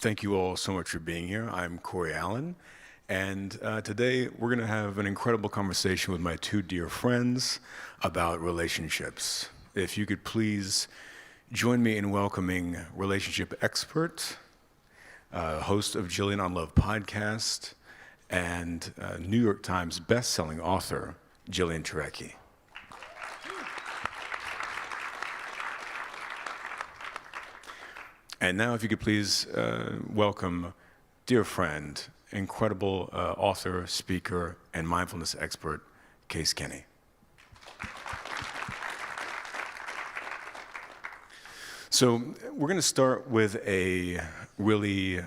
Thank you all so much for being here. I'm Cory Allen, and today we're going to have an incredible conversation with my two dear friends about relationships. If you could please join me in welcoming relationship expert, host of Jillian on Love podcast, and New York Times best-selling author, Jillian Turecki. And now, if you could please welcome dear friend, incredible author, speaker, and mindfulness expert, Case Kenny. So we're going to start with a really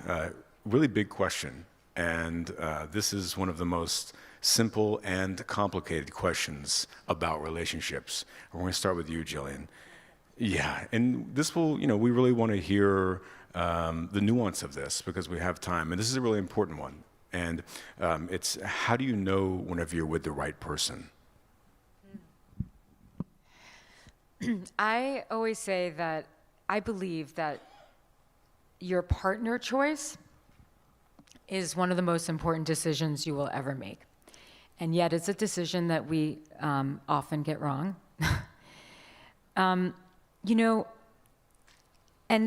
big question. And this is one of the most simple and complicated questions about relationships. And we're going to start with you, Jillian. Yeah, and this will, we really want to hear the nuance of this because we have time. And this is a really important one. And it's how do you know whenever you're with the right person? I always say that I believe that your partner choice is one of the most important decisions you will ever make. And yet it's a decision that we often get wrong. And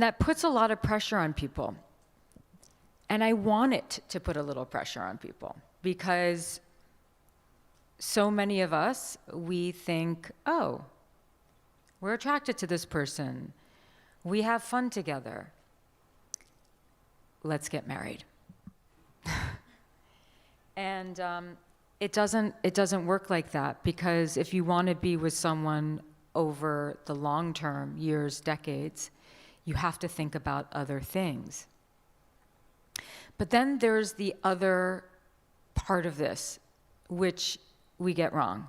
that puts a lot of pressure on people. And I want it to put a little pressure on people because so many of us, we think, oh, we're attracted to this person. We have fun together. Let's get married. And it doesn't work like that because if you want to be with someone over the long term, years, decades, you have to think about other things. But then there's the other part of this, which we get wrong,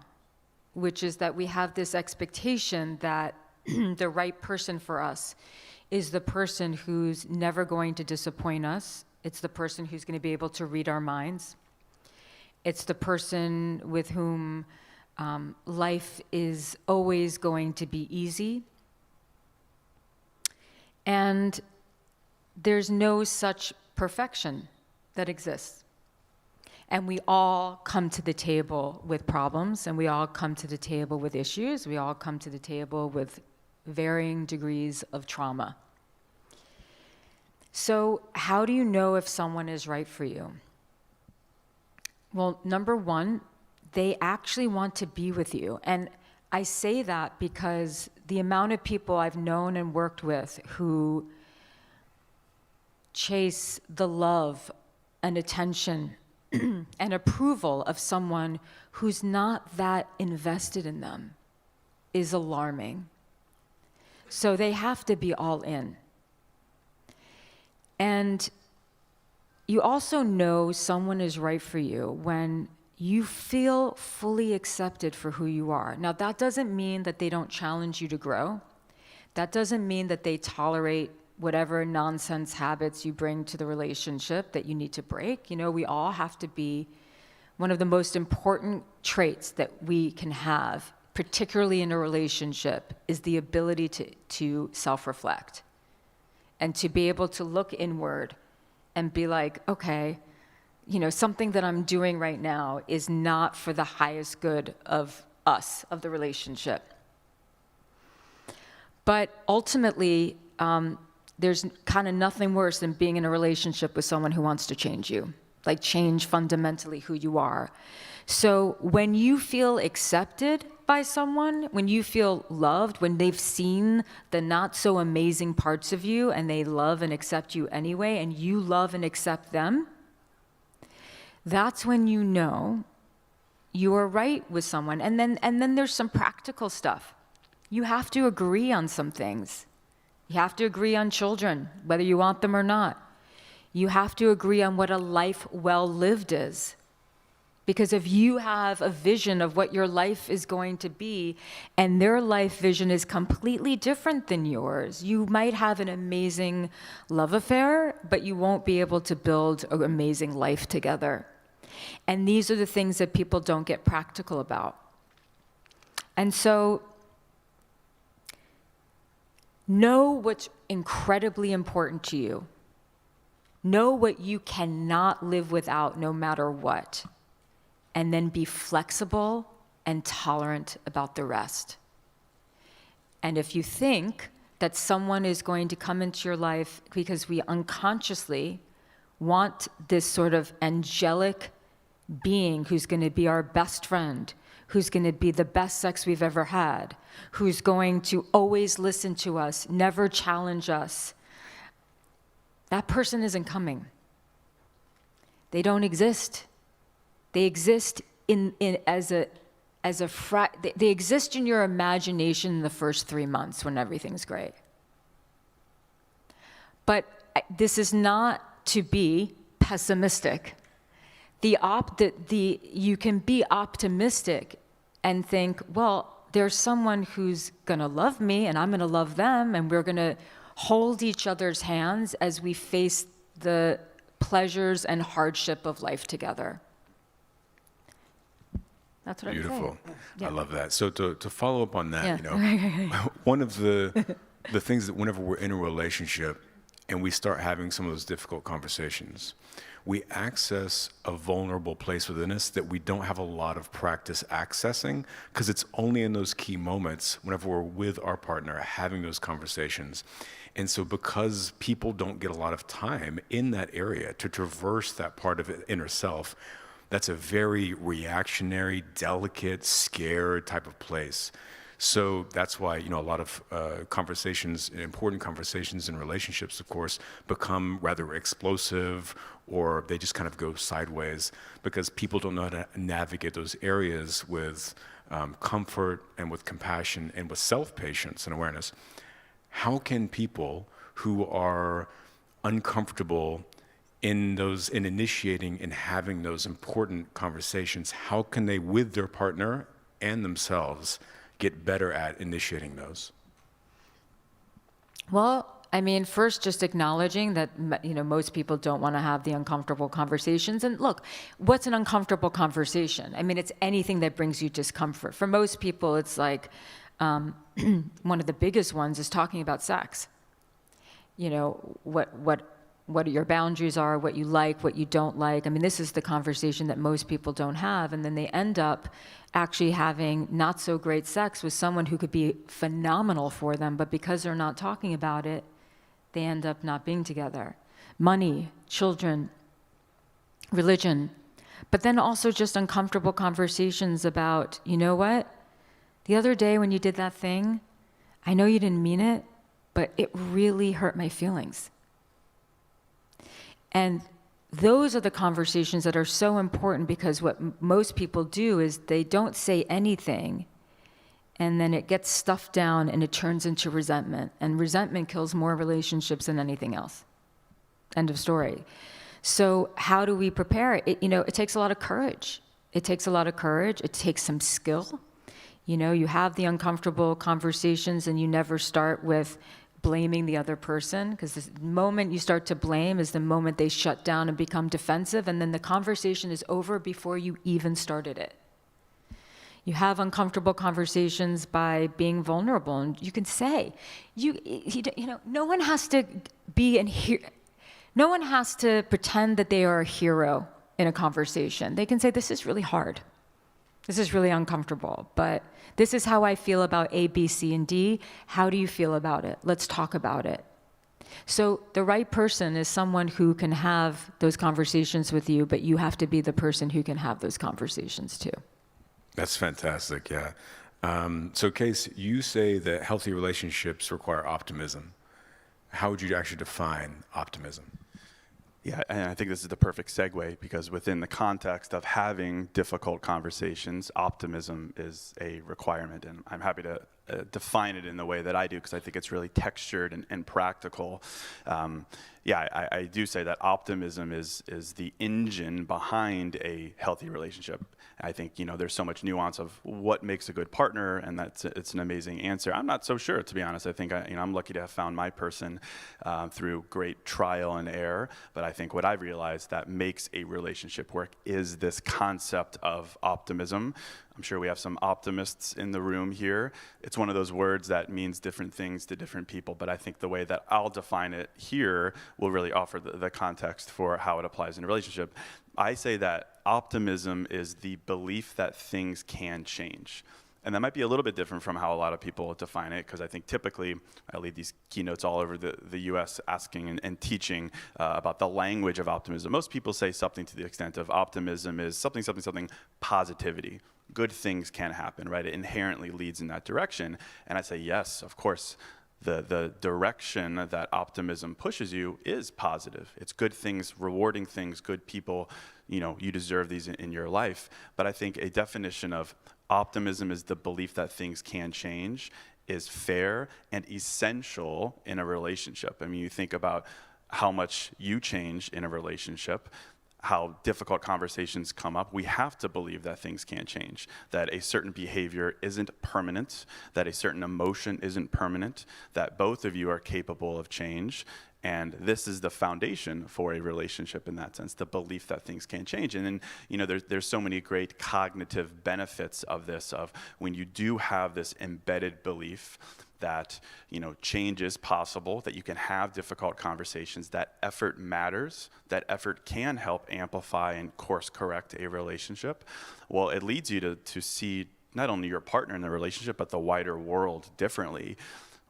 which is that we have this expectation that the right person for us is the person who's never going to disappoint us. It's the person who's going to be able to read our minds. It's the person with whom life is always going to be easy. And there's no such perfection that exists. And we all come to the table with problems, and we all come to the table with issues. We all come to the table with varying degrees of trauma. So how do you know if someone is right for you? Well, number one, they actually want to be with you. And I say that because the amount of people I've known and worked with who chase the love and attention and approval of someone who's not that invested in them is alarming. So they have to be all in. And you also know someone is right for you when you feel fully accepted for who you are. Now, that doesn't mean that they don't challenge you to grow. That doesn't mean that they tolerate whatever nonsense habits you bring to the relationship that you need to break. We all have to be, one of the most important traits that we can have, particularly in a relationship, is the ability to self-reflect and to be able to look inward and be like, okay, something that I'm doing right now is not for the highest good of us, of the relationship. But ultimately, there's kind of nothing worse than being in a relationship with someone who wants to change you, like change fundamentally who you are. So when you feel accepted by someone, when you feel loved, when they've seen the not so amazing parts of you and they love and accept you anyway, and you love and accept them, that's when you know you are right with someone. And then there's some practical stuff. You have to agree on some things. You have to agree on children, whether you want them or not. You have to agree on what a life well lived is. Because if you have a vision of what your life is going to be, and their life vision is completely different than yours, you might have an amazing love affair, but you won't be able to build an amazing life together. And these are the things that people don't get practical about. And so, know what's incredibly important to you. Know what you cannot live without no matter what, and then be flexible and tolerant about the rest. And if you think that someone is going to come into your life because we unconsciously want this sort of angelic being who's going to be our best friend, who's going to be the best sex we've ever had, who's going to always listen to us, never challenge us, that person isn't coming. They don't exist. They exist they exist in your imagination in the first 3 months when everything's great. But this is not to be pessimistic. You can be optimistic and think, well, there's someone who's going to love me and I'm going to love them, and we're going to hold each other's hands as we face the pleasures and hardship of life together. That's what Beautiful. I'm saying. Yeah. I love that. So to follow up on that, Yeah. you know, one of the things that whenever we're in a relationship and we start having some of those difficult conversations, we access a vulnerable place within us that we don't have a lot of practice accessing, because it's only in those key moments whenever we're with our partner having those conversations. And so because people don't get a lot of time in that area to traverse that part of inner self, that's a very reactionary, delicate, scared type of place. So that's why, you know, a lot of conversations, important conversations in relationships, of course, become rather explosive, or they just kind of go sideways because people don't know how to navigate those areas with comfort and with compassion and with self-patience and awareness. How can people who are uncomfortable in initiating and having those important conversations, how can they, with their partner and themselves, get better at initiating those? Well, I mean, first, just acknowledging that, you know, most people don't want to have the uncomfortable conversations. And look, what's an uncomfortable conversation? I mean, it's anything that brings you discomfort. For most people, it's like one of the biggest ones is talking about sex. You know, what your boundaries are, what you like, what you don't like. I mean, this is the conversation that most people don't have. And then they end up actually having not so great sex with someone who could be phenomenal for them, but because they're not talking about it, they end up not being together. Money, children, religion, but then also just uncomfortable conversations about, you know what? The other day when you did that thing, I know you didn't mean it, but it really hurt my feelings. And those are the conversations that are so important, because what most people do is they don't say anything, and then it gets stuffed down and it turns into resentment. And resentment kills more relationships than anything else. End of story. So how do we prepare? It takes a lot of courage. It takes a lot of courage. It takes some skill. You know, you have the uncomfortable conversations and you never start with blaming the other person, because the moment you start to blame is the moment they shut down and become defensive, and then the conversation is over before you even started it. You have uncomfortable conversations by being vulnerable, and you can say, no one has to no one has to pretend that they are a hero in a conversation. They can say, this is really hard. This is really uncomfortable, but this is how I feel about A, B, C, and D. How do you feel about it? Let's talk about it. So the right person is someone who can have those conversations with you, but you have to be the person who can have those conversations too. That's fantastic, yeah. So Case, you say that healthy relationships require optimism. How would you actually define optimism? Yeah, and I think this is the perfect segue, because within the context of having difficult conversations, optimism is a requirement, and I'm happy to define it in the way that I do, because I think it's really textured and practical. I do say that optimism is the engine behind a healthy relationship. I think, there's so much nuance of what makes a good partner, and it's an amazing answer. I'm not so sure, to be honest. I think I'm lucky to have found my person through great trial and error, but I think what I've realized that makes a relationship work is this concept of optimism. I'm sure we have some optimists in the room here. It's one of those words that means different things to different people, but I think the way that I'll define it here will really offer the context for how it applies in a relationship. I say that optimism is the belief that things can change. And that might be a little bit different from how a lot of people define it, because I think typically I lead these keynotes all over the US asking and teaching about the language of optimism. Most people say something to the extent of optimism is something, something, something, positivity. Good things can happen, right? It inherently leads in that direction. And I say, yes, of course, the direction that optimism pushes you is positive. It's good things, rewarding things, good people, you deserve these in your life. But I think a definition of optimism is the belief that things can change is fair and essential in a relationship. I mean, you think about how much you change in a relationship, how difficult conversations come up. We have to believe that things can change, that a certain behavior isn't permanent, that a certain emotion isn't permanent, that both of you are capable of change. And this is the foundation for a relationship in that sense, the belief that things can change. And then, there's so many great cognitive benefits of this, of when you do have this embedded belief that, change is possible, that you can have difficult conversations, that effort matters, that effort can help amplify and course correct a relationship. Well, it leads you to see not only your partner in the relationship, but the wider world differently.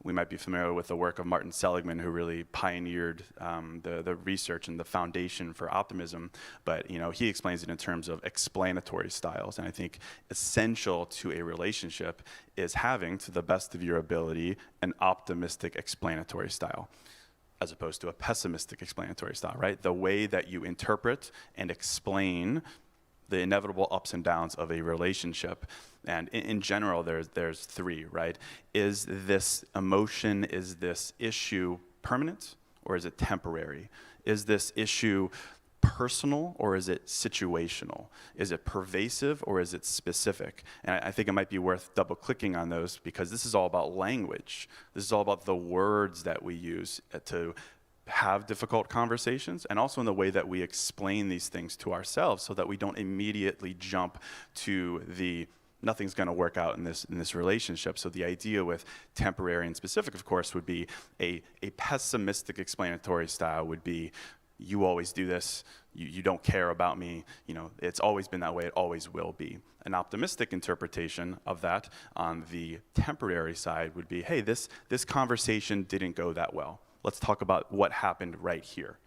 We might be familiar with the work of Martin Seligman, who really pioneered the research and the foundation for optimism. But he explains it in terms of explanatory styles. And I think essential to a relationship is having, to the best of your ability, an optimistic explanatory style, as opposed to a pessimistic explanatory style, right? The way that you interpret and explain the inevitable ups and downs of a relationship. And in general, there's three, right? Is this emotion, is this issue permanent, or is it temporary? Is this issue personal, or is it situational? Is it pervasive, or is it specific? And I think it might be worth double-clicking on those, because this is all about language. This is all about the words that we use to have difficult conversations, and also in the way that we explain these things to ourselves, so that we don't immediately jump to the nothing's going to work out in this relationship. So the idea with temporary and specific, of course, would be a pessimistic explanatory style would be, you always do this, you don't care about me, it's always been that way, it always will be. An optimistic interpretation of that on the temporary side would be, hey, this conversation didn't go that well. Let's talk about what happened right here.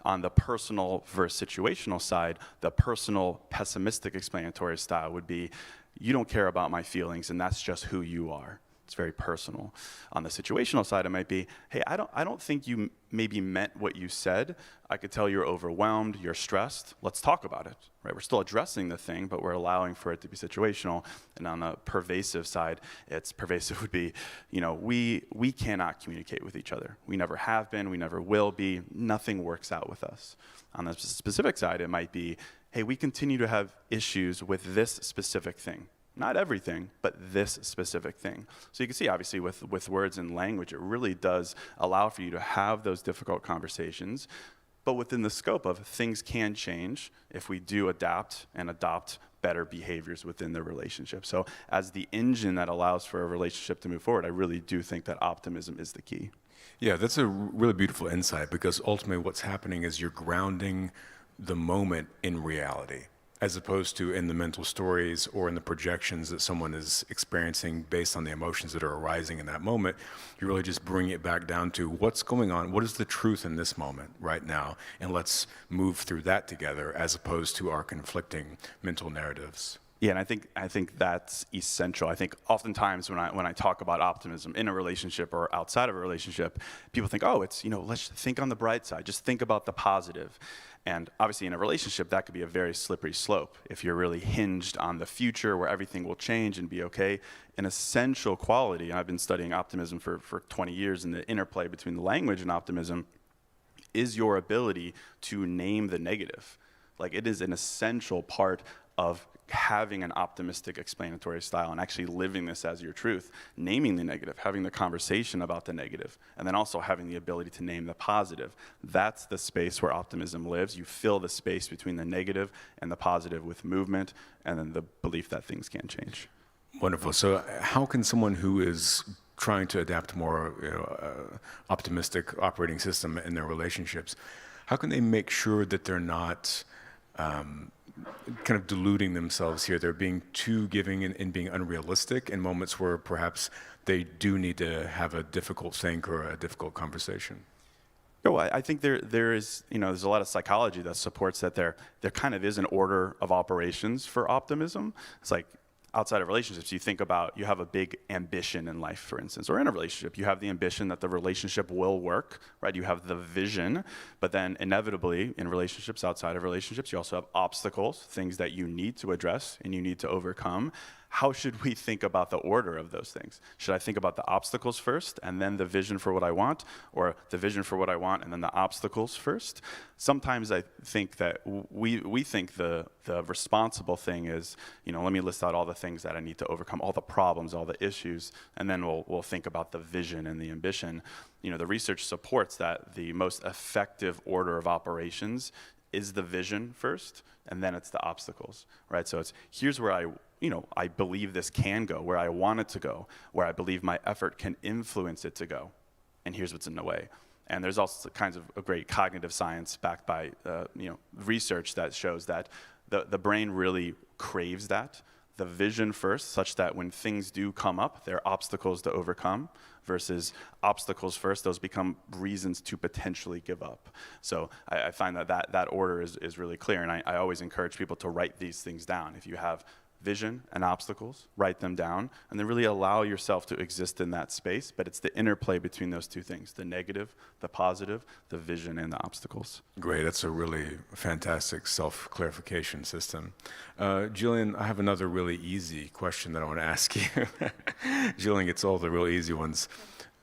On the personal versus situational side, the personal pessimistic explanatory style would be, you don't care about my feelings, and that's just who you are. It's very personal. On the situational side, it might be, hey, I don't think you maybe meant what you said. I could tell you're overwhelmed, you're stressed. Let's talk about it, right? We're still addressing the thing, but we're allowing for it to be situational. And on the pervasive side, pervasive would be, we cannot communicate with each other. We never have been, we never will be. Nothing works out with us. On the specific side, it might be, hey, we continue to have issues with this specific thing. Not everything, but this specific thing. So you can see, obviously, with words and language, it really does allow for you to have those difficult conversations, but within the scope of things can change if we do adapt and adopt better behaviors within the relationship. So as the engine that allows for a relationship to move forward, I really do think that optimism is the key. Yeah, that's a really beautiful insight, because ultimately what's happening is you're grounding the moment in reality, as opposed to in the mental stories or in the projections that someone is experiencing based on the emotions that are arising in that moment. You really just bring it back down to what's going on, what is the truth in this moment right now, and let's move through that together, as opposed to our conflicting mental narratives. Yeah, and I think that's essential. I think oftentimes when I talk about optimism in a relationship or outside of a relationship, people think, oh, it's, let's think on the bright side, just think about the positive. And obviously in a relationship, that could be a very slippery slope if you're really hinged on the future where everything will change and be okay. An essential quality, and I've been studying optimism for 20 years, and the interplay between the language and optimism is your ability to name the negative. Like, it is an essential part of having an optimistic explanatory style and actually living this as your truth, naming the negative, having the conversation about the negative, and then also having the ability to name the positive. That's the space where optimism lives. You fill the space between the negative and the positive with movement, and then the belief that things can change. Wonderful. So how can someone who is trying to adapt more optimistic operating system in their relationships, how can they make sure that they're not kind of deluding themselves here? They're being too giving and being unrealistic in moments where perhaps they do need to have a difficult think or a difficult conversation. No, I think there is, there's a lot of psychology that supports that there kind of is an order of operations for optimism. It's like outside of relationships, you think about, you have a big ambition in life, for instance, or in a relationship, you have the ambition that the relationship will work, right? You have the vision, but then inevitably in relationships, outside of relationships, you also have obstacles, things that you need to address and you need to overcome. How should we think about the order of those things? Should I think about the obstacles first and then the vision for what I want, or the vision for what I want and then the obstacles first? Sometimes I think that we think the responsible thing is, let me list out all the things that I need to overcome, all the problems, all the issues, and then we'll think about the vision and the ambition. The research supports that the most effective order of operations is the vision first, and then it's the obstacles, right? So it's, here's where I believe this can go, where I want it to go, where I believe my effort can influence it to go, and here's what's in the way. And there's also kinds of a great cognitive science backed by research that shows that the brain really craves that, the vision first, such that when things do come up, they're obstacles to overcome, versus obstacles first, those become reasons to potentially give up. So I find that order is really clear, and I always encourage people to write these things down. If you have vision and obstacles, write them down, and then really allow yourself to exist in that space. But it's the interplay between those two things, the negative, the positive, the vision, and the obstacles. Great, that's a really fantastic self-clarification system. Jillian, I have another really easy question that I want to ask you. Jillian gets all the really easy ones.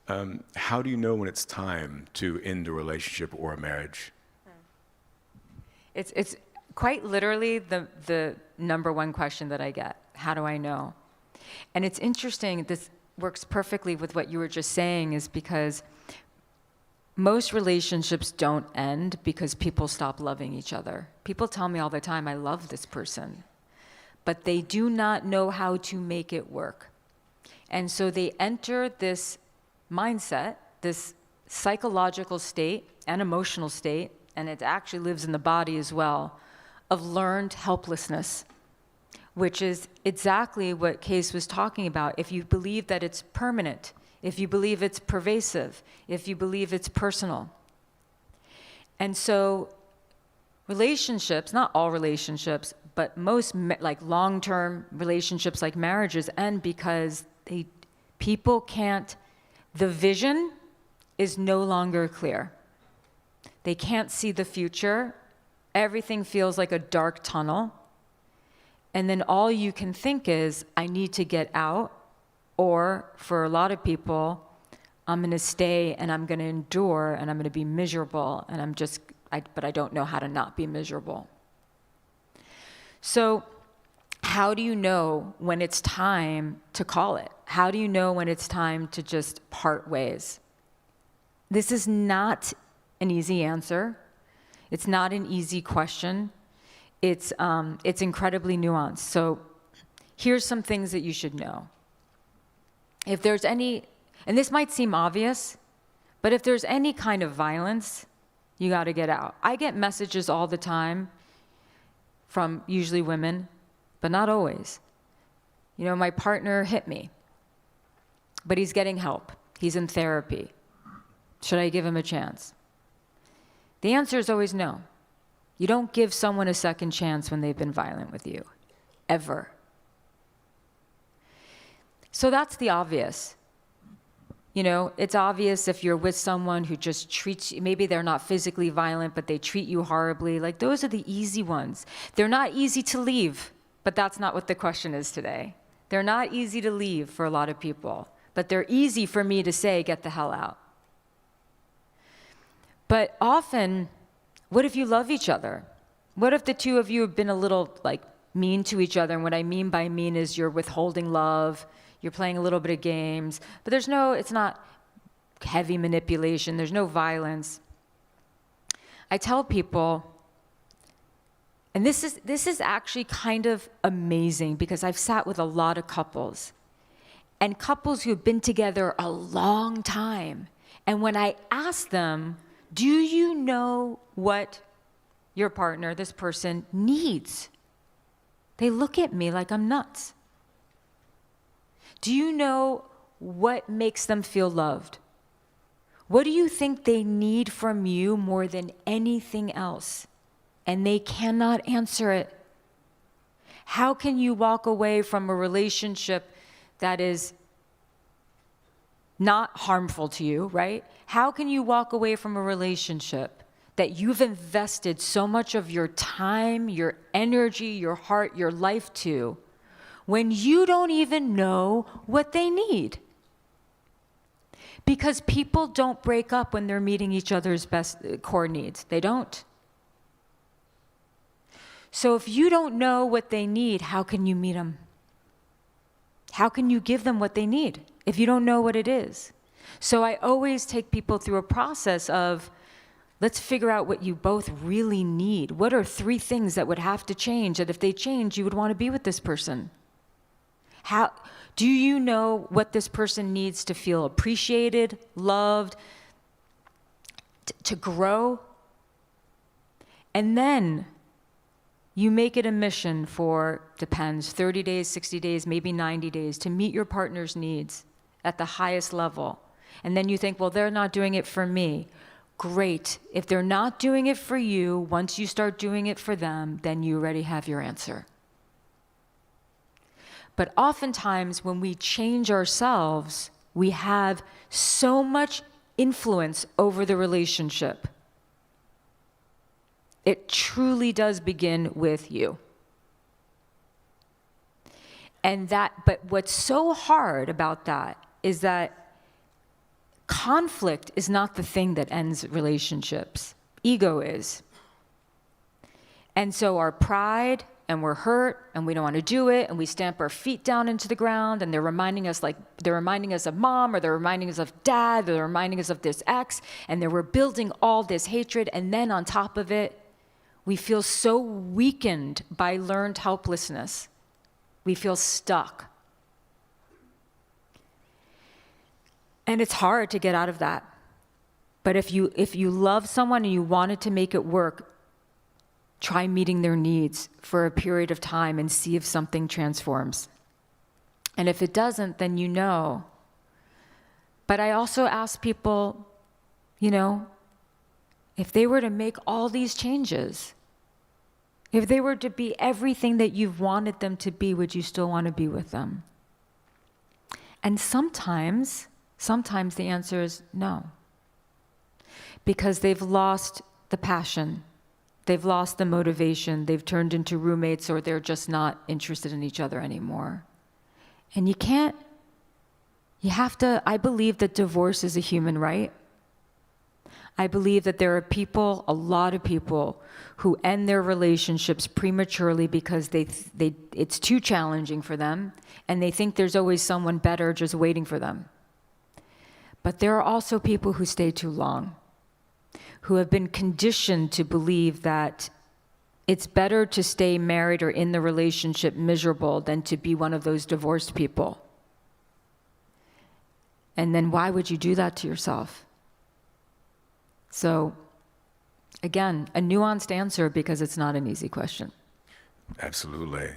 How do you know when it's time to end a relationship or a marriage? It's quite literally the number one question that I get. How do I know? And it's interesting, this works perfectly with what you were just saying, is because most relationships don't end because people stop loving each other. People tell me all the time, I love this person, but they do not know how to make it work. And so they enter this mindset, this psychological state and emotional state, and it actually lives in the body as well, of learned helplessness, which is exactly what Case was talking about. If you believe that it's permanent, if you believe it's pervasive, if you believe it's personal. And so relationships, not all relationships, but most like long-term relationships like marriages end because people can't, the vision is no longer clear. They can't see the future. Everything feels like a dark tunnel. And then all you can think is, I need to get out, or for a lot of people, I'm going to stay and I'm going to endure and I'm going to be miserable, and but I don't know how to not be miserable. So how do you know when it's time to call it? How do you know when it's time to just part ways? This is not an easy answer. It's not an easy question. It's incredibly nuanced. So here's some things that you should know. If there's any, and this might seem obvious, but if there's any kind of violence, you got to get out. I get messages all the time from usually women, but not always. My partner hit me, but he's getting help. He's in therapy. Should I give him a chance? The answer is always no. You don't give someone a second chance when they've been violent with you, ever. So that's the obvious. It's obvious if you're with someone who just treats you, maybe they're not physically violent, but they treat you horribly. Like, those are the easy ones. They're not easy to leave, but that's not what the question is today. They're not easy to leave for a lot of people, but they're easy for me to say, get the hell out. But often, what if you love each other? What if the two of you have been a little mean to each other? And what I mean by mean is you're withholding love, you're playing a little bit of games, but it's not heavy manipulation, there's no violence. I tell people, and this is actually kind of amazing because I've sat with a lot of couples, and couples who've been together a long time. And when I ask them, do you know what your partner, this person, needs? They look at me like I'm nuts. Do you know what makes them feel loved? What do you think they need from you more than anything else? And they cannot answer it. How can you walk away from a relationship that is not harmful to you, right? How can you walk away from a relationship that you've invested so much of your time, your energy, your heart, your life to, when you don't even know what they need? Because people don't break up when they're meeting each other's best core needs. They don't. So if you don't know what they need, how can you meet them? How can you give them what they need if you don't know what it is? So I always take people through a process of, let's figure out what you both really need. What are 3 things that would have to change, that if they change, you would want to be with this person? How do you know what this person needs to feel appreciated, loved, to grow? And then you make it a mission for, depends, 30 days, 60 days, maybe 90 days, to meet your partner's needs at the highest level. And then you think, well, they're not doing it for me. Great. If they're not doing it for you, once you start doing it for them, then you already have your answer. But oftentimes, when we change ourselves, we have so much influence over the relationship. It truly does begin with you. But what's so hard about that is that conflict is not the thing that ends relationships. Ego is. And so our pride, and we're hurt, and we don't want to do it, and we stamp our feet down into the ground, and they're reminding us of mom, or they're reminding us of dad, or they're reminding us of this ex, and we're building all this hatred, and then on top of it, we feel so weakened by learned helplessness. We feel stuck. And it's hard to get out of that. But if you love someone and you wanted to make it work, try meeting their needs for a period of time and see if something transforms. And if it doesn't, then you know. But I also ask people, if they were to make all these changes, if they were to be everything that you've wanted them to be, would you still want to be with them? And sometimes the answer is no. Because they've lost the passion. They've lost the motivation. They've turned into roommates, or they're just not interested in each other anymore. And I believe that divorce is a human right. I believe that there are a lot of people, who end their relationships prematurely because it's too challenging for them, and they think there's always someone better just waiting for them. But there are also people who stay too long, who have been conditioned to believe that it's better to stay married or in the relationship miserable than to be one of those divorced people. And then why would you do that to yourself? So, again, a nuanced answer, because it's not an easy question. Absolutely.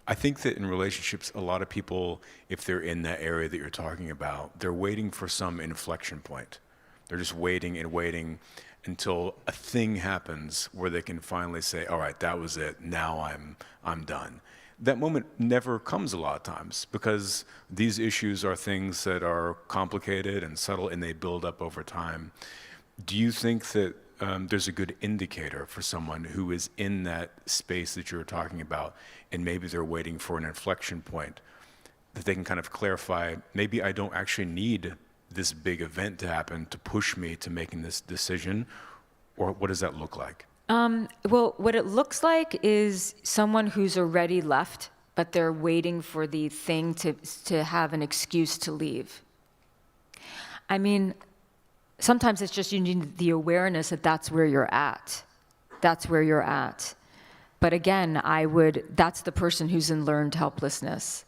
I think that in relationships, a lot of people, if they're in that area that you're talking about, they're waiting for some inflection point. They're just waiting and waiting until a thing happens where they can finally say, all right, that was it. Now I'm done. That moment never comes a lot of times, because these issues are things that are complicated and subtle, and they build up over time. Do you think that there's a good indicator for someone who is in that space that you're talking about, and maybe they're waiting for an inflection point, that they can kind of clarify, maybe I don't actually need this big event to happen to push me to making this decision? Or what does that look like? Well, what it looks like is someone who's already left, but they're waiting for the thing to have an excuse to leave. I mean, sometimes it's just you need the awareness that that's where you're at. That's where you're at. But again, that's the person who's in learned helplessness.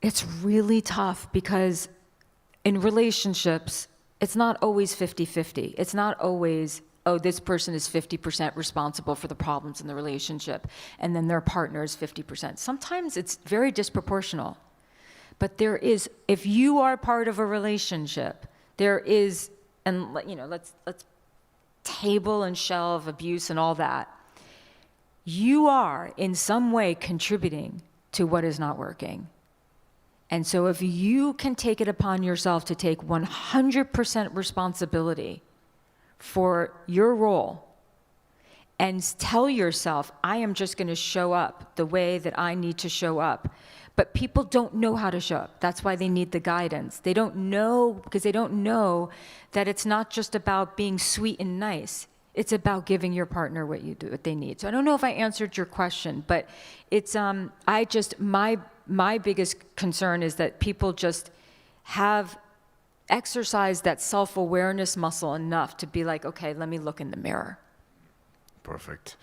It's really tough because in relationships, it's not always 50-50. It's not always, oh, this person is 50% responsible for the problems in the relationship, and then their partner is 50%. Sometimes it's very disproportional. But there is, if you are part of a relationship, there is, and let's table and shelve abuse and all that. You are in some way contributing to what is not working. And so if you can take it upon yourself to take 100% responsibility for your role and tell yourself, I am just going to show up the way that I need to show up. But people don't know how to show up. That's why they need the guidance. They don't know, because they don't know that it's not just about being sweet and nice. It's about giving your partner what they need. So I don't know if I answered your question, but it's my biggest concern is that people just have exercised that self-awareness muscle enough to be like, okay, let me look in the mirror. Perfect.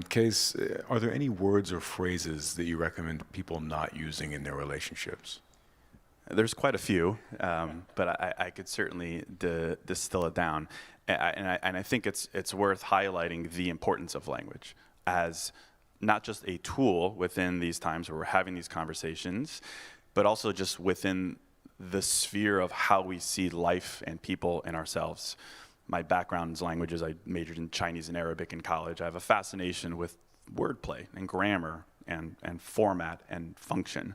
Case, are there any words or phrases that you recommend people not using in their relationships? There's quite a few, but I could certainly distill it down. And I think it's worth highlighting the importance of language as not just a tool within these times where we're having these conversations, but also just within the sphere of how we see life and people and ourselves. My background is languages. I majored in Chinese and Arabic in college. I have a fascination with wordplay and grammar and format and function.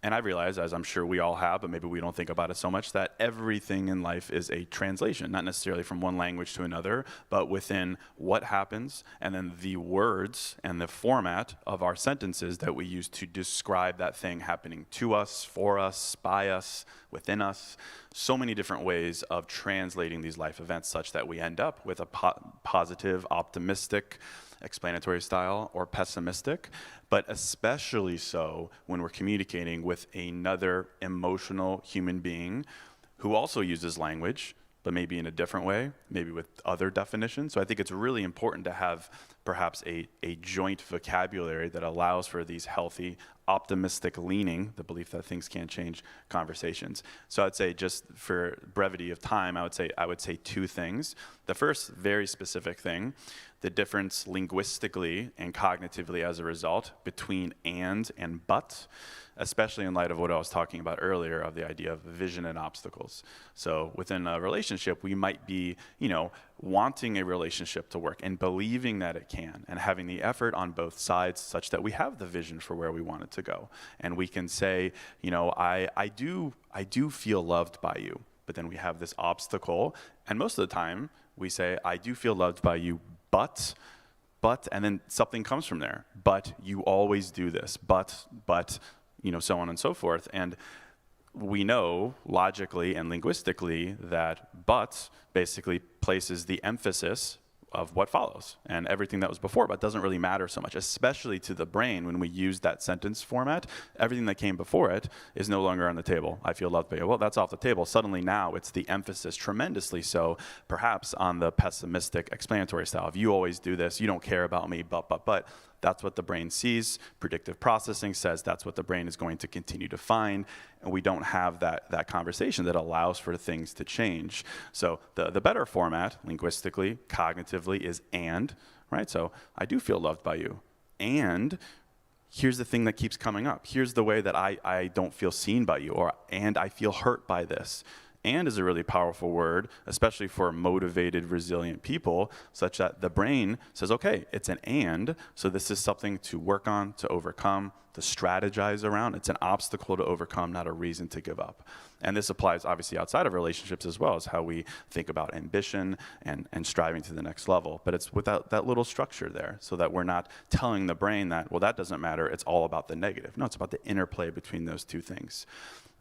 And I realize, as I'm sure we all have, but maybe we don't think about it so much, that everything in life is a translation, not necessarily from one language to another, but within what happens and then the words and the format of our sentences that we use to describe that thing happening to us, for us, by us, within us. So many different ways of translating these life events such that we end up with a positive, optimistic, explanatory style or pessimistic, but especially so when we're communicating with another emotional human being who also uses language, but maybe in a different way, maybe with other definitions. So I think it's really important to have perhaps a joint vocabulary that allows for these healthy, optimistic leaning, the belief that things can change, conversations. So I'd say, just for brevity of time, I would say two things. The first very specific thing, the difference linguistically and cognitively as a result between and but, especially in light of what I was talking about earlier of the idea of vision and obstacles. So within a relationship, we might be, wanting a relationship to work and believing that it can and having the effort on both sides such that we have the vision for where we want it to go. And we can say, I do feel loved by you, but then we have this obstacle. And most of the time we say, I do feel loved by you, but, and then something comes from there. But you always do this, but, so on and so forth. And we know logically and linguistically that but basically places the emphasis of what follows, and everything that was before but doesn't really matter so much, especially to the brain. When we use that sentence format, everything that came before it is no longer on the table. I feel loved by you. Well, that's off the table. Suddenly now it's the emphasis, tremendously so, perhaps on the pessimistic explanatory style. If you always do this, you don't care about me, but. That's what the brain sees. Predictive processing says that's what the brain is going to continue to find, and we don't have that conversation that allows for things to change. So the better format, linguistically, cognitively, is and, right? So I do feel loved by you. And here's the thing that keeps coming up. Here's the way that I don't feel seen by you, and I feel hurt by this. And is a really powerful word, especially for motivated, resilient people, such that the brain says, okay, it's an and, so this is something to work on, to overcome, to strategize around. It's an obstacle to overcome, not a reason to give up. And this applies obviously outside of relationships as well, as how we think about ambition and striving to the next level. But it's without that little structure there, so that we're not telling the brain that, well, that doesn't matter, it's all about the negative. No, it's about the interplay between those two things.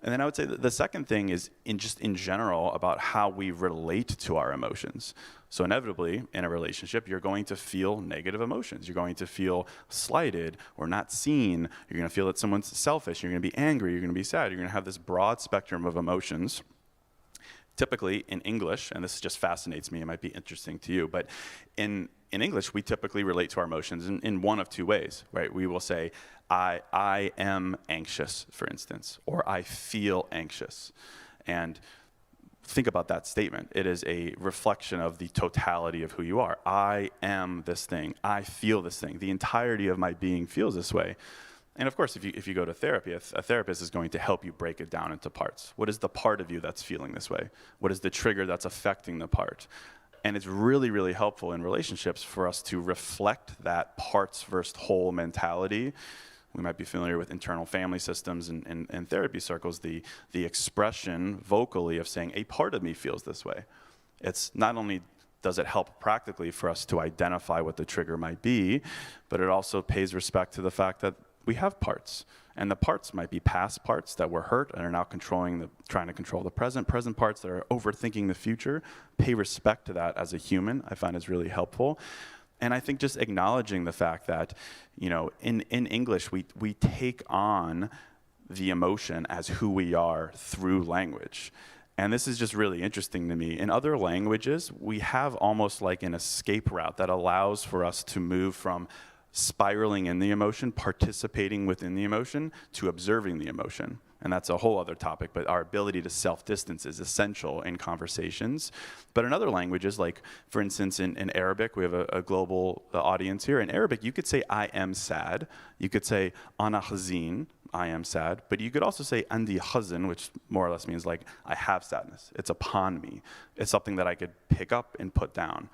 And then I would say that the second thing is in general about how we relate to our emotions. So inevitably, in a relationship, you're going to feel negative emotions. You're going to feel slighted or not seen. You're going to feel that someone's selfish. You're going to be angry. You're going to be sad. You're going to have this broad spectrum of emotions. Typically in English, and this just fascinates me, it might be interesting to you, but in in English, we typically relate to our emotions in one of two ways, right? We will say, I am anxious, for instance, or I feel anxious. And think about that statement. It is a reflection of the totality of who you are. I am this thing. I feel this thing. The entirety of my being feels this way. And of course, if you go to therapy, a therapist is going to help you break it down into parts. What is the part of you that's feeling this way? What is the trigger that's affecting the part? And it's really, really helpful in relationships for us to reflect that parts versus whole mentality. We might be familiar with internal family systems and therapy circles, the expression vocally of saying, a part of me feels this way. It's not only does it help practically for us to identify what the trigger might be, but it also pays respect to the fact that we have parts. And the parts might be past parts that were hurt and are now trying to control the present parts that are overthinking the future. Pay respect to that as a human, I find is really helpful. And I think just acknowledging the fact that, in English, we take on the emotion as who we are through language. And this is just really interesting to me. In other languages, we have almost like an escape route that allows for us to move from spiraling in the emotion, participating within the emotion, to observing the emotion. And that's a whole other topic, but our ability to self-distance is essential in conversations. But in other languages, like, for instance, in Arabic, we have a global audience here. In Arabic, you could say, I am sad. You could say, ana hazin, I am sad. But you could also say, andi hazin, which more or less means, like, I have sadness. It's upon me. It's something that I could pick up and put down.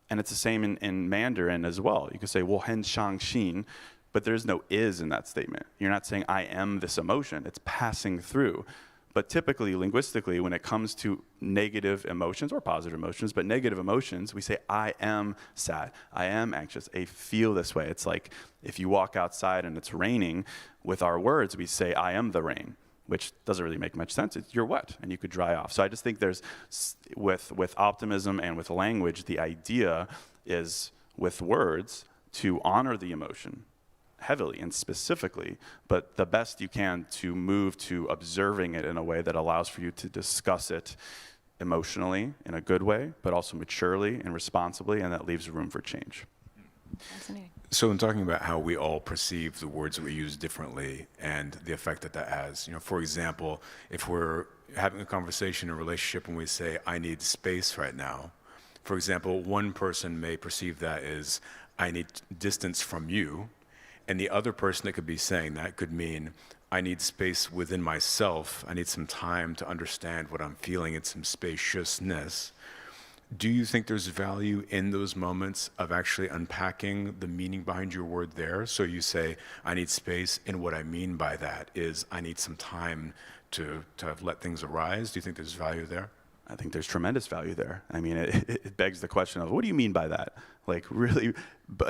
And it's the same in Mandarin as well. You could say, wo hen shang xin, but there's no is in that statement. You're not saying, I am this emotion. It's passing through. But typically, linguistically, when it comes to negative emotions, or positive emotions, but negative emotions, we say, I am sad. I am anxious. I feel this way. It's like if you walk outside and it's raining, with our words, we say, I am the rain, which doesn't really make much sense. You're wet, and you could dry off. So I just think there's, with optimism and with language, the idea is, with words, to honor the emotion heavily and specifically, but the best you can to move to observing it in a way that allows for you to discuss it emotionally in a good way, but also maturely and responsibly, and that leaves room for change. Fascinating. So in talking about how we all perceive the words that we use differently and the effect that that has, for example, if we're having a conversation in a relationship and we say, I need space right now, for example, one person may perceive that as, I need distance from you, and the other person that could be saying that could mean, I need space within myself, I need some time to understand what I'm feeling and some spaciousness. Do you think there's value in those moments of actually unpacking the meaning behind your word there? So you say, I need space, and what I mean by that is I need some time to let things arise. Do you think there's value there? I think there's tremendous value there. I mean, it begs the question of, what do you mean by that? Like, really,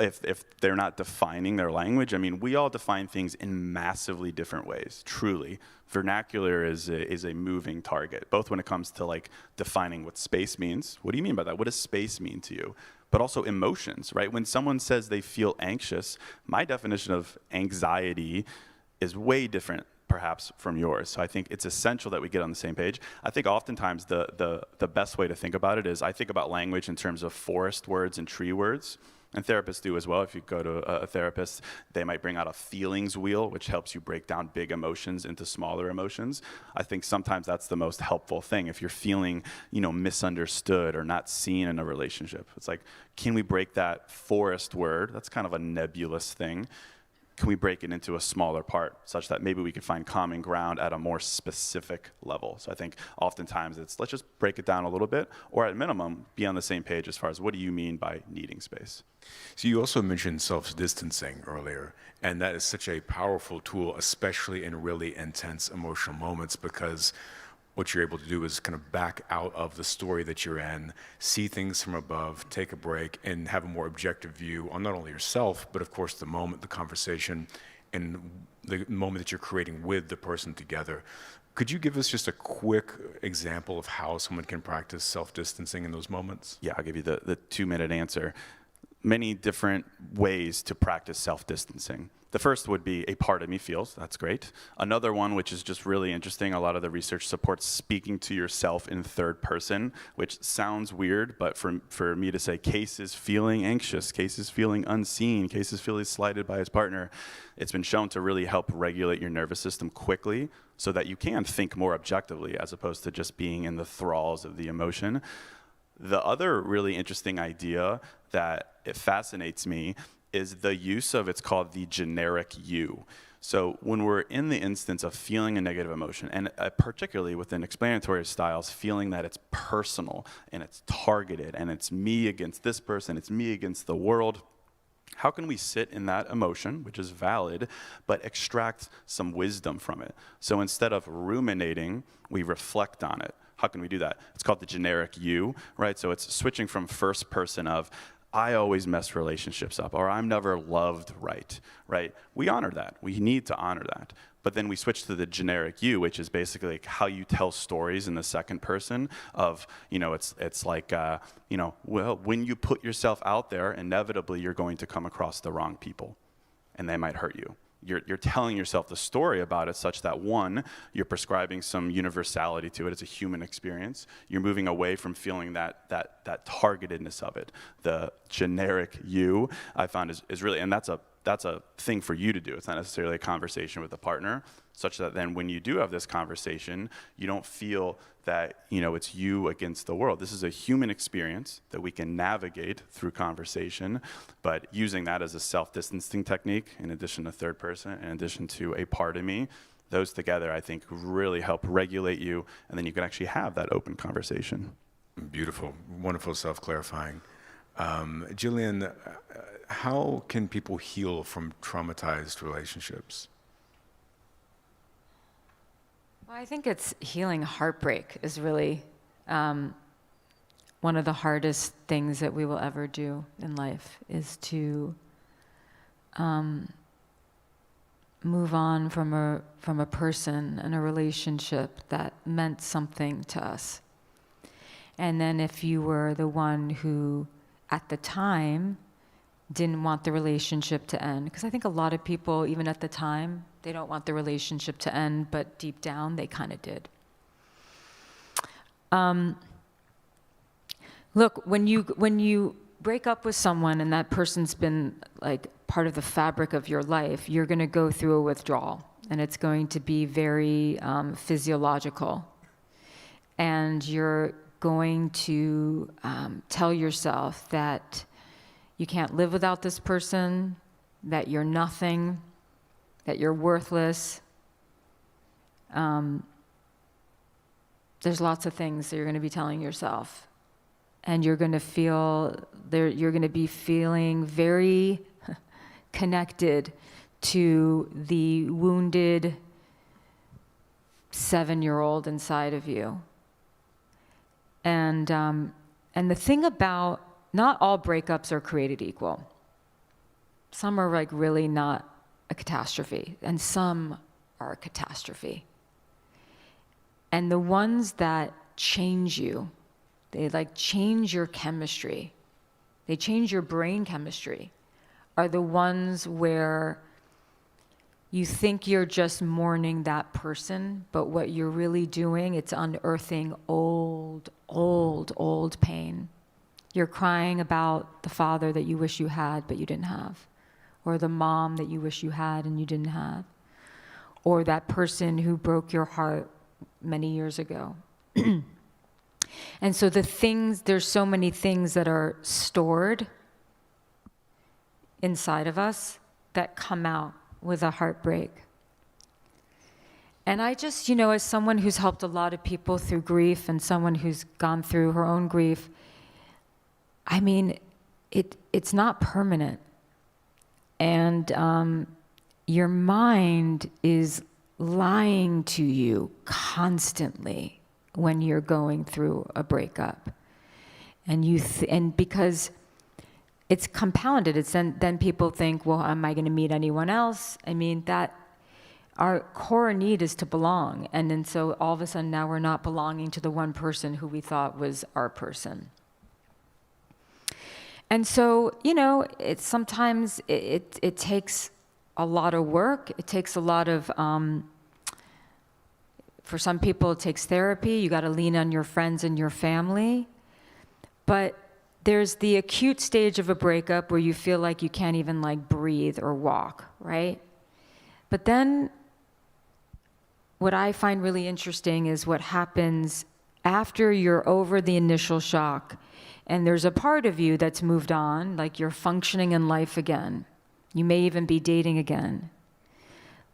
if they're not defining their language, I mean, we all define things in massively different ways, truly. Vernacular is a moving target, both when it comes to, like, defining what space means. What do you mean by that? What does space mean to you? But also emotions, right? When someone says they feel anxious, my definition of anxiety is way different perhaps from yours. So I think it's essential that we get on the same page. I think oftentimes the best way to think about it is, I think about language in terms of forest words and tree words, and therapists do as well. If you go to a therapist, they might bring out a feelings wheel, which helps you break down big emotions into smaller emotions. I think sometimes that's the most helpful thing. If you're feeling, misunderstood or not seen in a relationship, it's like, can we break that forest word? That's kind of a nebulous thing. Can we break it into a smaller part such that maybe we can find common ground at a more specific level? So I think oftentimes it's, let's just break it down a little bit, or at minimum, be on the same page as far as, what do you mean by needing space? So you also mentioned self-distancing earlier, and that is such a powerful tool, especially in really intense emotional moments, because what you're able to do is kind of back out of the story that you're in, see things from above, take a break, and have a more objective view on not only yourself, but of course the moment, the conversation, and the moment that you're creating with the person together. Could you give us just a quick example of how someone can practice self-distancing in those moments? Yeah, I'll give you the 2-minute answer. many different ways to practice self-distancing. The first would be a part of me feels, that's great. Another one, which is just really interesting, a lot of the research supports speaking to yourself in third person, which sounds weird, but for me to say Case is feeling anxious, Case is feeling unseen, Case is feeling slighted by his partner, it's been shown to really help regulate your nervous system quickly so that you can think more objectively as opposed to just being in the thralls of the emotion. The other really interesting idea that it fascinates me is the use of, it's called the generic you. So when we're in the instance of feeling a negative emotion, and particularly within explanatory styles, feeling that it's personal and it's targeted and it's me against this person, it's me against the world, how can we sit in that emotion, which is valid, but extract some wisdom from it? So instead of ruminating, we reflect on it. How can we do that? It's called the generic you, right? So it's switching from first person of, I always mess relationships up, or I'm never loved right? We honor that. We need to honor that. But then we switch to the generic you, which is basically like how you tell stories in the second person of, it's like, well, when you put yourself out there, inevitably you're going to come across the wrong people, and they might hurt you. You're telling yourself the story about it such that, one, you're prescribing some universality to it. It's a human experience. You're moving away from feeling that targetedness of it. The generic you, I found, is really, and that's a thing for you to do. It's not necessarily a conversation with a partner, such that then when you do have this conversation, you don't feel that, it's you against the world. This is a human experience that we can navigate through conversation, but using that as a self-distancing technique, in addition to third person, in addition to a part of me, those together, I think, really help regulate you, and then you can actually have that open conversation. Beautiful, wonderful, self-clarifying. Jillian, how can people heal from traumatized relationships? Well, I think it's healing heartbreak is really one of the hardest things that we will ever do in life, is to move on from a person and a relationship that meant something to us. And then if you were the one who, at the time, didn't want the relationship to end, because I think a lot of people, even at the time, they don't want the relationship to end, but deep down, they kind of did. Look, when you break up with someone and that person's been like part of the fabric of your life, you're going to go through a withdrawal, and it's going to be very physiological. And you're going to tell yourself that you can't live without this person, that you're nothing, that you're worthless. There's lots of things that you're going to be telling yourself. And you're going to feel, you're going to be feeling very connected to the wounded 7-year-old inside of you. And the thing about, not all breakups are created equal. Some are like really not a catastrophe, and some are a catastrophe. And the ones that change you, they like change your chemistry, they change your brain chemistry, are the ones where you think you're just mourning that person, but what you're really doing, it's unearthing old pain. You're crying about the father that you wish you had, but you didn't have, or the mom that you wish you had and you didn't have, or that person who broke your heart many years ago. And so there's so many things that are stored inside of us that come out with a heartbreak. And I just, as someone who's helped a lot of people through grief and someone who's gone through her own grief, I mean, it's not permanent. And your mind is lying to you constantly when you're going through a breakup. And and because it's compounded, then people think, well, am I going to meet anyone else? I mean, that our core need is to belong. And then so all of a sudden now we're not belonging to the one person who we thought was our person. And so, it's sometimes it takes a lot of work. It takes a lot of, for some people, it takes therapy. You got to lean on your friends and your family. But there's the acute stage of a breakup where you feel like you can't even breathe or walk, right? But then what I find really interesting is what happens after you're over the initial shock and there's a part of you that's moved on, like you're functioning in life again. You may even be dating again.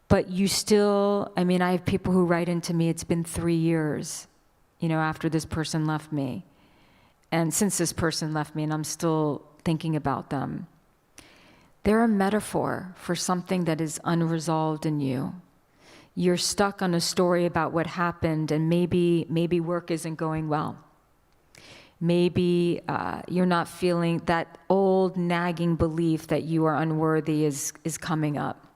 But you still, I have people who write into me, it's been 3 years, after this person left me. And since this person left me, and I'm still thinking about them. They're a metaphor for something that is unresolved in you. You're stuck on a story about what happened, and maybe work isn't going well. Maybe you're not feeling that old nagging belief that you are unworthy is coming up.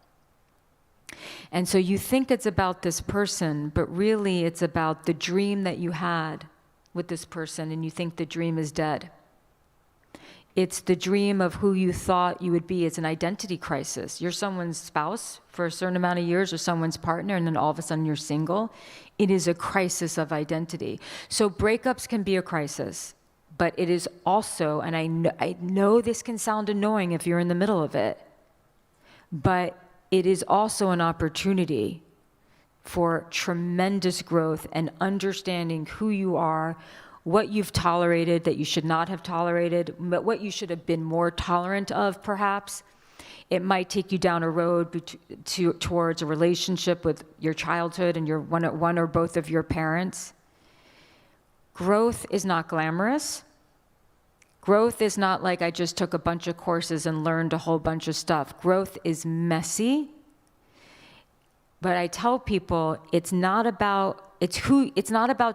And so you think it's about this person, but really it's about the dream that you had with this person, and you think the dream is dead. It's the dream of who you thought you would be. It's an identity crisis. You're someone's spouse for a certain amount of years, or someone's partner, and then all of a sudden you're single. It is a crisis of identity. So breakups can be a crisis, but it is also, and I know this can sound annoying if you're in the middle of it, but it is also an opportunity for tremendous growth and understanding who you are, what you've tolerated that you should not have tolerated, but what you should have been more tolerant of, perhaps. It might take you down a road towards a relationship with your childhood and your one or both of your parents. Growth is not glamorous. Growth is not like I just took a bunch of courses and learned a whole bunch of stuff. Growth is messy. But I tell people it's not about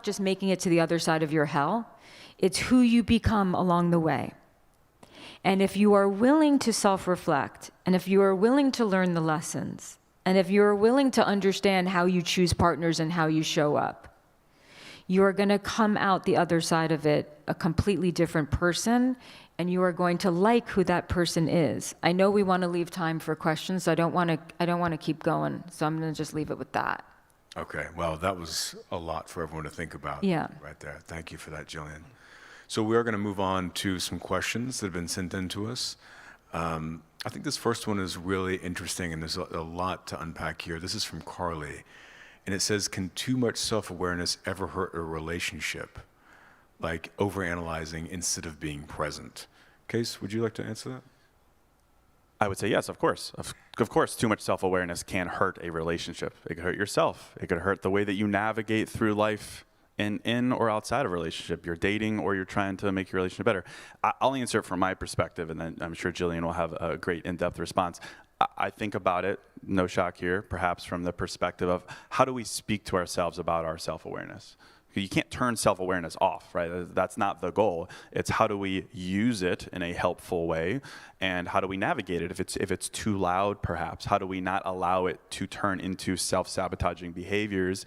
just making it to the other side of your hell. It's who you become along the way. And if you are willing to self-reflect, and if you are willing to learn the lessons, and if you are willing to understand how you choose partners and how you show up, you are going to come out the other side of it a completely different person, and you are going to like who that person is. I know we want to leave time for questions, so I don't want to keep going, so I'm going to just leave it with that. Okay, well, that was a lot for everyone to think about right there. Thank you for that, Jillian. So we are going to move on to some questions that have been sent in to us. I think this first one is really interesting, and there's a lot to unpack here. This is from Carly, and it says, can too much self-awareness ever hurt a relationship? Like overanalyzing instead of being present. Case, would you like to answer that? I would say yes, of course. Of course, too much self-awareness can hurt a relationship. It could hurt yourself. It could hurt the way that you navigate through life in or outside of a relationship. You're dating or you're trying to make your relationship better. I'll answer it from my perspective, and then I'm sure Jillian will have a great in-depth response. I think about it, no shock here, perhaps from the perspective of how do we speak to ourselves about our self-awareness? You can't turn self-awareness off, right? That's not the goal. It's how do we use it in a helpful way, and how do we navigate it if it's too loud, perhaps? How do we not allow it to turn into self-sabotaging behaviors?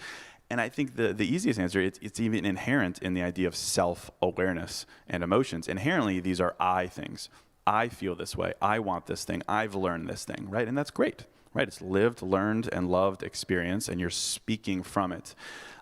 And I think the easiest answer, it's even inherent in the idea of self-awareness and emotions. Inherently, these are I things. I feel this way. I want this thing. I've learned this thing, right? And that's great, right? It's lived, learned, and loved experience, and you're speaking from it.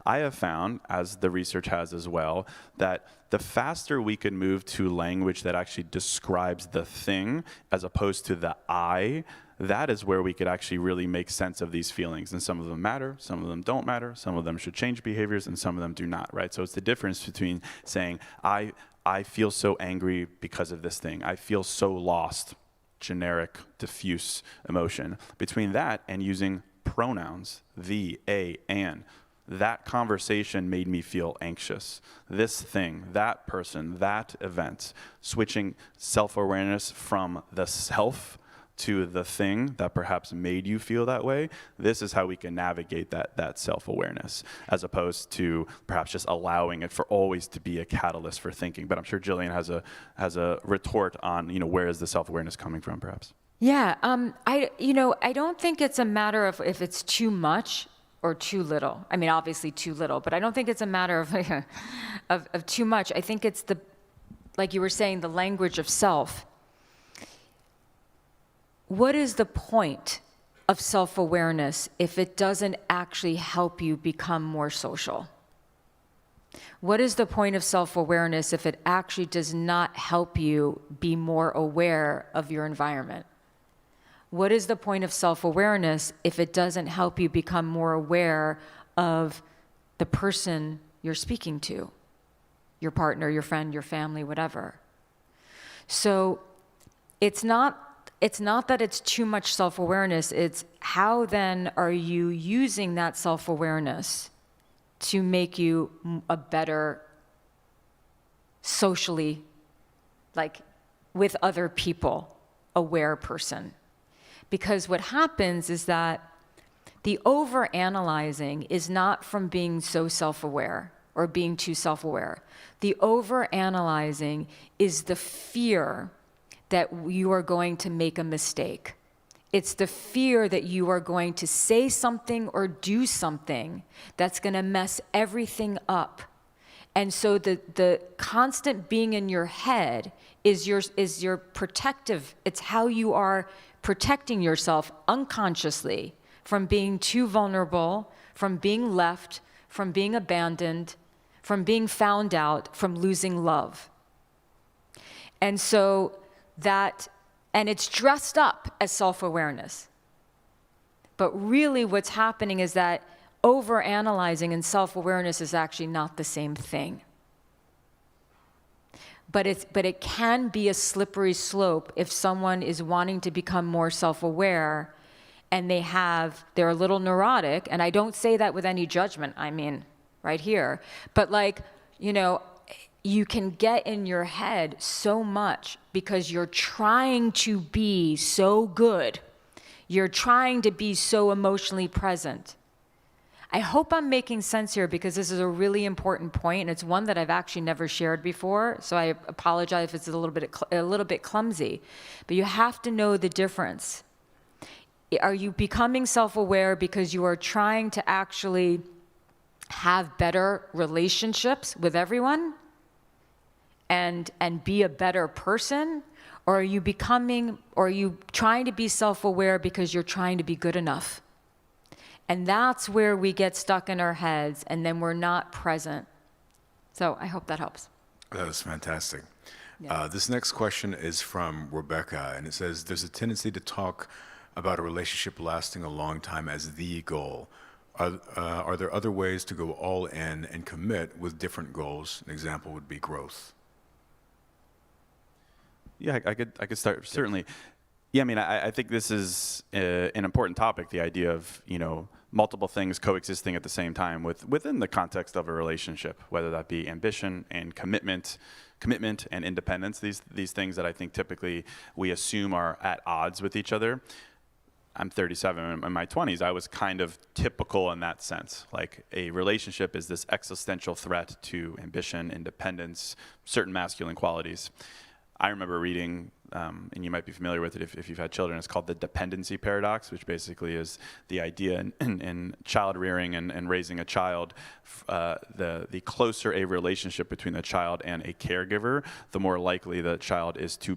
I have found, as the research has as well, that the faster we can move to language that actually describes the thing as opposed to the I, that is where we could actually really make sense of these feelings. And some of them matter, some of them don't matter, some of them should change behaviors, and some of them do not, right? So it's the difference between saying, I feel so angry because of this thing. I feel so lost, generic, diffuse emotion. Between that and using pronouns, the, a, and. That conversation made me feel anxious. This thing, that person, that event. Switching self-awareness from the self to the thing that perhaps made you feel that way. This is how we can navigate that self-awareness, as opposed to perhaps just allowing it for always to be a catalyst for thinking. But I'm sure Jillian has a retort on, where is the self-awareness coming from, perhaps? Yeah, I don't think it's a matter of if it's too much or too little. I mean, obviously too little, but I don't think it's a matter of too much. I think it's like you were saying, the language of self what is the point of self-awareness if it doesn't actually help you become more social? What is the point of self-awareness if it actually does not help you be more aware of your environment? What is the point of self-awareness if it doesn't help you become more aware of the person you're speaking to? Your partner, your friend, your family, whatever. So it's not that it's too much self-awareness, it's how then are you using that self-awareness to make you a better socially, like with other people, aware person. Because what happens is that the overanalyzing is not from being so self-aware or being too self-aware. The overanalyzing is the fear that you are going to make a mistake. It's the fear that you are going to say something or do something that's going to mess everything up. And so the constant being in your head is your protective. It's how you are protecting yourself unconsciously from being too vulnerable, from being left, from being abandoned, from being found out, from losing love. And so and it's dressed up as self-awareness. But really what's happening is that overanalyzing and self-awareness is actually not the same thing. But it can be a slippery slope if someone is wanting to become more self-aware and they're a little neurotic, and I don't say that with any judgment, I mean, right here. But you can get in your head so much because you're trying to be so good. You're trying to be so emotionally present. I hope I'm making sense here because this is a really important point, and it's one that I've actually never shared before, so I apologize if it's a little bit clumsy. But you have to know the difference. Are you becoming self-aware because you are trying to actually have better relationships with everyone and be a better person? Or are you trying to be self-aware because you're trying to be good enough? And that's where we get stuck in our heads, and then we're not present. So I hope that helps. That was fantastic. Yeah. This next question is from Rebecca, and it says, there's a tendency to talk about a relationship lasting a long time as the goal. Are there other ways to go all in and commit with different goals? An example would be growth. Yeah, I could start, certainly. Yeah, I mean, I think this is an important topic, the idea of, multiple things coexisting at the same time within the context of a relationship, whether that be ambition and commitment and independence, these things that I think typically we assume are at odds with each other. I'm 37. In my 20s, I was kind of typical in that sense. Like, a relationship is this existential threat to ambition, independence, certain masculine qualities. I remember reading, and you might be familiar with it if you've had children, it's called the dependency paradox, which basically is the idea in child rearing and raising a child, the closer a relationship between the child and a caregiver, the more likely the child is to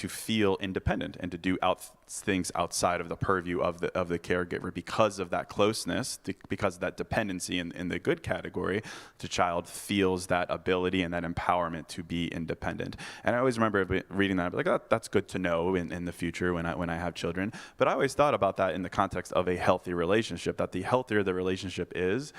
feel independent and to do things outside of the purview of the caregiver. Because of that closeness, because of that dependency in the good category, the child feels that ability and that empowerment to be independent. And I always remember reading that, I'd be like, oh, that's good to know in the future when I have children. But I always thought about that in the context of a healthy relationship, that the healthier the relationship is,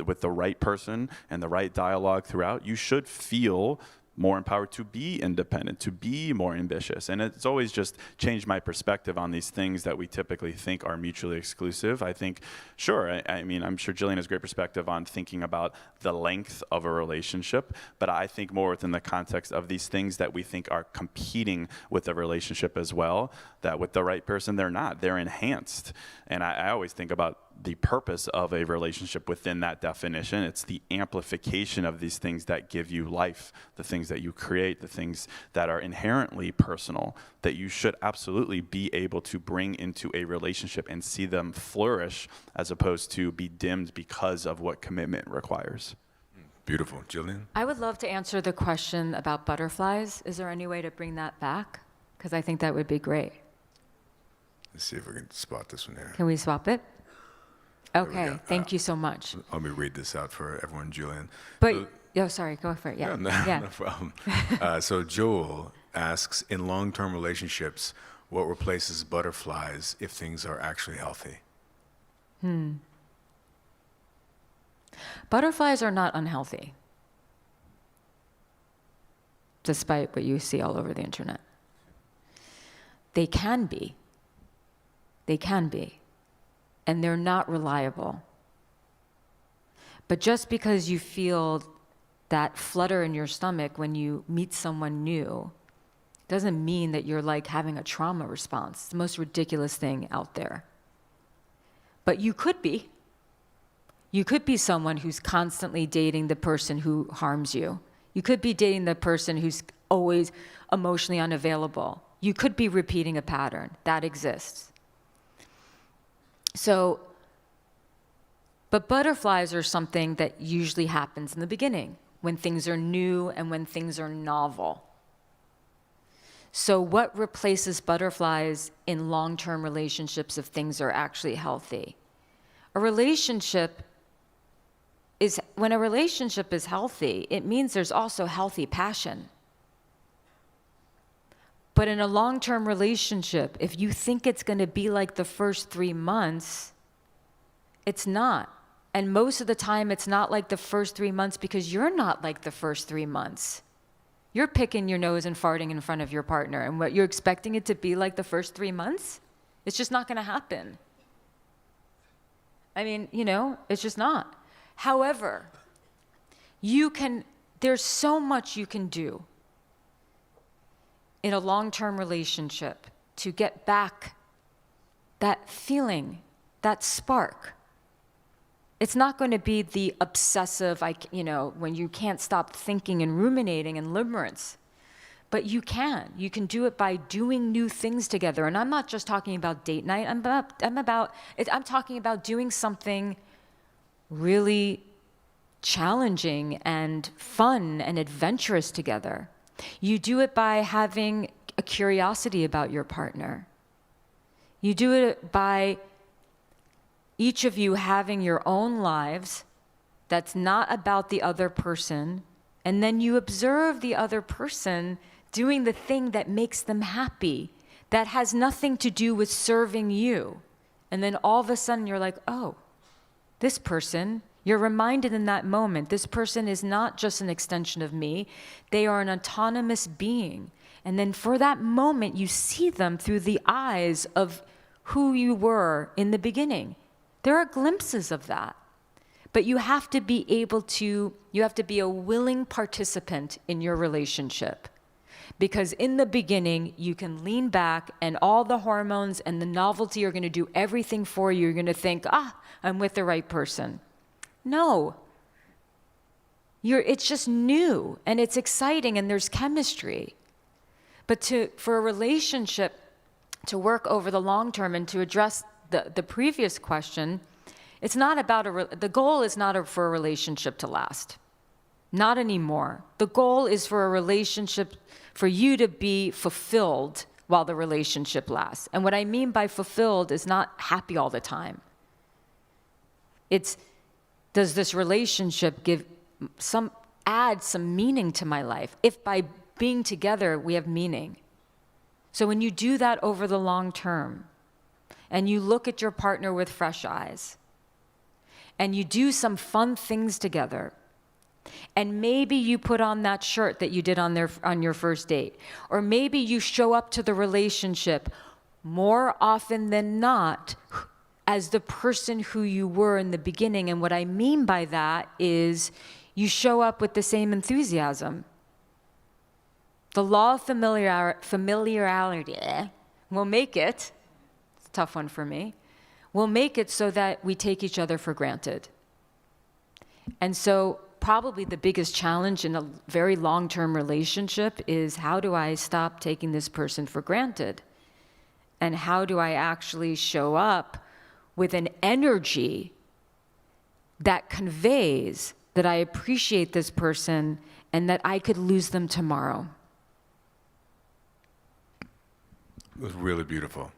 with the right person and the right dialogue throughout, you should feel more empowered to be independent, to be more ambitious. And it's always just changed my perspective on these things that we typically think are mutually exclusive. I think, sure, I mean, I'm sure Jillian has great perspective on thinking about the length of a relationship, but I think more within the context of these things that we think are competing with a relationship as well, that with the right person, they're not. They're enhanced. And I always think about the purpose of a relationship within that definition. It's the amplification of these things that give you life, the things that you create, the things that are inherently personal, that you should absolutely be able to bring into a relationship and see them flourish, as opposed to be dimmed because of what commitment requires. Beautiful. Jillian? I would love to answer the question about butterflies. Is there any way to bring that back? Because I think that would be great. Let's see if we can spot this one here. Can we swap it? we Okay, go. thank you so much. Let me read this out for everyone, Julian. But, oh, sorry, go for it. Yeah. No problem. So Joel asks, in long-term relationships, what replaces butterflies if things are actually healthy? Butterflies are not unhealthy, despite what you see all over the internet. They can be. They can be. And they're not reliable. But just because you feel that flutter in your stomach when you meet someone new doesn't mean that you're like having a trauma response. It's the most ridiculous thing out there. But you could be. You could be someone who's constantly dating the person who harms you. You could be dating the person who's always emotionally unavailable. You could be repeating a pattern. That exists. So, but butterflies are something that usually happens in the beginning, when things are new and when things are novel. So what replaces butterflies in long-term relationships if things are actually healthy? When a relationship is healthy, it means there's also healthy passion. But in a long-term relationship, if you think it's going to be like the first 3 months, it's not. And most of the time, it's not like the first 3 months because you're not like the first 3 months. You're picking your nose and farting in front of your partner, and what you're expecting it to be like the first 3 months? It's just not going to happen. I mean, it's just not. However, there's so much you can do in a long-term relationship to get back that feeling, that spark. It's not going to be the obsessive, when you can't stop thinking and ruminating and limerence. But you can. You can do it by doing new things together. And I'm not just talking about date night. I'm talking about doing something really challenging and fun and adventurous together. You do it by having a curiosity about your partner. You do it by each of you having your own lives that's not about the other person, and then you observe the other person doing the thing that makes them happy, that has nothing to do with serving you. And then all of a sudden you're like, oh, this person, you're reminded in that moment, this person is not just an extension of me, they are an autonomous being. And then for that moment, you see them through the eyes of who you were in the beginning. There are glimpses of that. But you have to be a willing participant in your relationship. Because in the beginning, you can lean back and all the hormones and the novelty are going to do everything for you. You're going to think, I'm with the right person. No. It's just new and it's exciting and there's chemistry. But for a relationship to work over the long term and to address the previous question, it's not about the goal is not for a relationship to last. Not anymore. The goal is for a relationship, for you to be fulfilled while the relationship lasts. And what I mean by fulfilled is not happy all the time. It's, does this relationship add some meaning to my life? If by being together we have meaning. So when you do that over the long term, and you look at your partner with fresh eyes, and you do some fun things together, and maybe you put on that shirt that you did on your first date, or maybe you show up to the relationship more often than not as the person who you were in the beginning. And what I mean by that is you show up with the same enthusiasm. The law of familiarity will make it, it's a tough one for me, will make it so that we take each other for granted. And so probably the biggest challenge in a very long-term relationship is, how do I stop taking this person for granted? And how do I actually show up with an energy that conveys that I appreciate this person and that I could lose them tomorrow? It was really beautiful.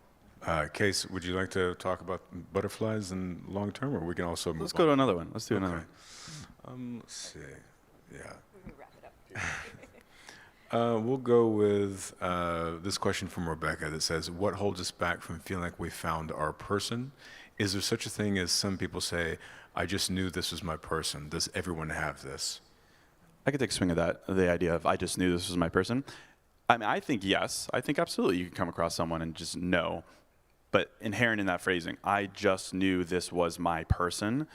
Case, would you like to talk about butterflies and long term, or we can also move Let's go to on? another one. Let's do another one. Let's see. Yeah. We'll go with this question from Rebecca that says, what holds us back from feeling like we found our person? Is there such a thing as some people say, I just knew this was my person? Does everyone have this? I could take a swing at that, the idea of I just knew this was my person. I mean, I think yes. I think absolutely you can come across someone and just know. But inherent in that phrasing, I just knew this was my person,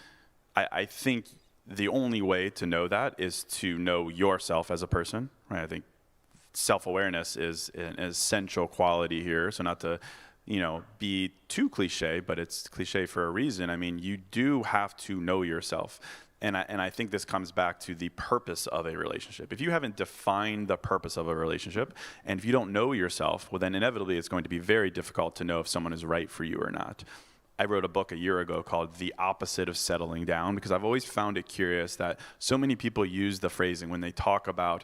I think the only way to know that is to know yourself as a person, right? I think self-awareness is an essential quality here. So not to, be too cliche, but it's cliche for a reason. I mean, you do have to know yourself. And I think this comes back to the purpose of a relationship. If you haven't defined the purpose of a relationship, and if you don't know yourself, well, then inevitably it's going to be very difficult to know if someone is right for you or not. I wrote a book a year ago called The Opposite of Settling Down, because I've always found it curious that so many people use the phrasing when they talk about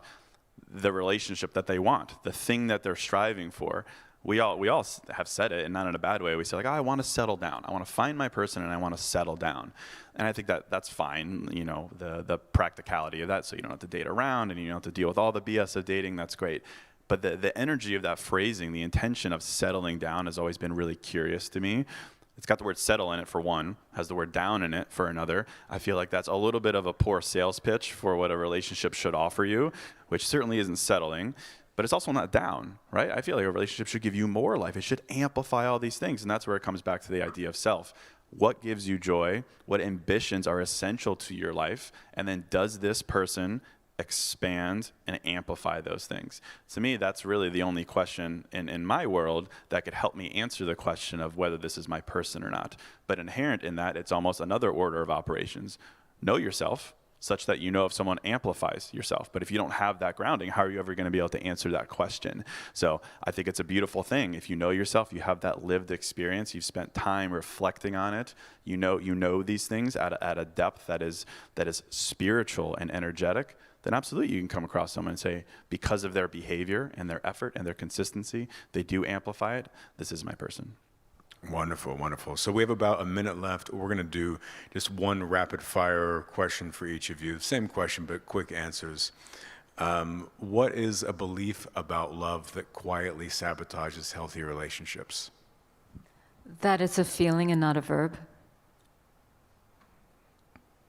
the relationship that they want, the thing that they're striving for. We all have said it, and not in a bad way. We say, like, I want to settle down. I want to find my person, and I want to settle down. And I think that's fine, the practicality of that, so you don't have to date around, and you don't have to deal with all the BS of dating. That's great. But the energy of that phrasing, the intention of settling down has always been really curious to me. It's got the word settle in it for one, has the word down in it for another. I feel like that's a little bit of a poor sales pitch for what a relationship should offer you, which certainly isn't settling. But it's also not down, right? I feel like a relationship should give you more life. It should amplify all these things. And that's where it comes back to the idea of self. What gives you joy? What ambitions are essential to your life? And then does this person expand and amplify those things? To me, that's really the only question in my world that could help me answer the question of whether this is my person or not. But inherent in that, it's almost another order of operations. Know yourself, such that you know if someone amplifies yourself. But if you don't have that grounding, how are you ever going to be able to answer that question? So I think it's a beautiful thing. If you know yourself, you have that lived experience, you've spent time reflecting on it, you know these things at a depth that is spiritual and energetic, then absolutely you can come across someone and say, because of their behavior and their effort and their consistency, they do amplify it. This is my person. Wonderful, wonderful. So we have about a minute left. We're going to do just one rapid fire question for each of you. Same question, but quick answers. What is a belief about love that quietly sabotages healthy relationships? That it's a feeling and not a verb.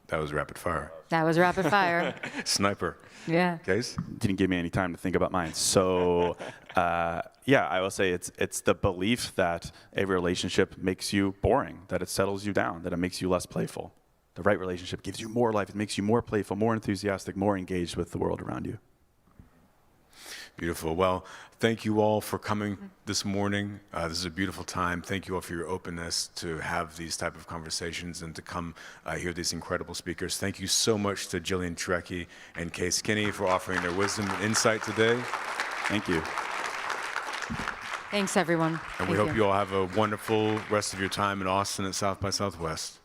That was rapid fire. That was rapid fire. Sniper. Yeah. Case? Didn't give me any time to think about mine. So, I will say it's the belief that a relationship makes you boring, that it settles you down, that it makes you less playful. The right relationship gives you more life. It makes you more playful, more enthusiastic, more engaged with the world around you. Beautiful. Well, thank you all for coming this morning. This is a beautiful time. Thank you all for your openness to have these type of conversations and to come hear these incredible speakers. Thank you so much to Jillian Turecki and Case Kinney for offering their wisdom and insight today. Thank you. Thanks, everyone. And we hope you all have a wonderful rest of your time in Austin at South by Southwest.